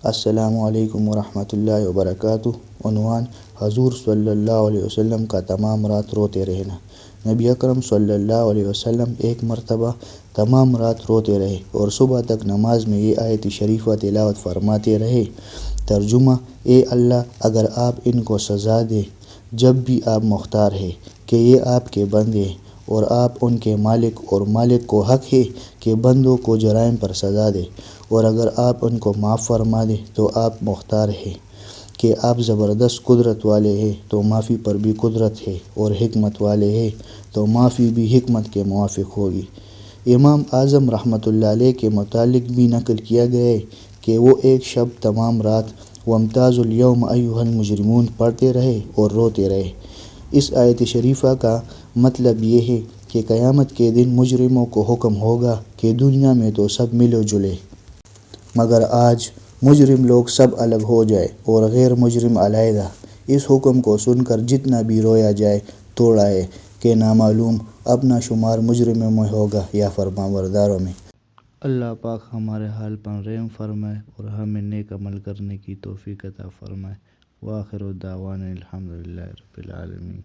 السلام علیکم ورحمۃ اللہ وبرکاتہ۔ عنوان: حضور صلی اللہ علیہ وسلم کا تمام رات روتے رہنا۔ نبی اکرم صلی اللہ علیہ وسلم ایک مرتبہ تمام رات روتے رہے اور صبح تک نماز میں یہ آیت شریفہ تلاوت فرماتے رہے۔ ترجمہ: اے اللہ، اگر آپ ان کو سزا دیں جب بھی آپ مختار ہیں کہ یہ آپ کے بندے ہیں، اور آپ ان کے مالک اور مالک کو حق ہے کہ بندوں کو جرائم پر سزا دے، اور اگر آپ ان کو معاف فرما دیں تو آپ مختار ہیں کہ آپ زبردست قدرت والے ہیں تو معافی پر بھی قدرت ہے، اور حکمت والے ہیں تو معافی بھی حکمت کے موافق ہوگی۔ امام اعظم رحمۃ اللہ علیہ کے متعلق بھی نقل کیا گیا ہے کہ وہ ایک شب تمام رات وامتازوا اليوم ایھا المجرمون پڑھتے رہے اور روتے رہے۔ اس آیت شریفہ کا مطلب یہ ہے کہ قیامت کے دن مجرموں کو حکم ہوگا کہ دنیا میں تو سب ملو جلے، مگر آج مجرم لوگ سب الگ ہو جائے اور غیر مجرم علیحدہ۔ اس حکم کو سن کر جتنا بھی رویا جائے تھوڑا ہے کہ نامعلوم اپنا شمار مجرموں میں ہوگا یا فرمانبرداروں میں۔ اللہ پاک ہمارے حال پر رحم فرمائے اور ہمیں نیک عمل کرنے کی توفیق عطا فرمائے۔ وآخر دعوانا الحمدللہ رب العالمین۔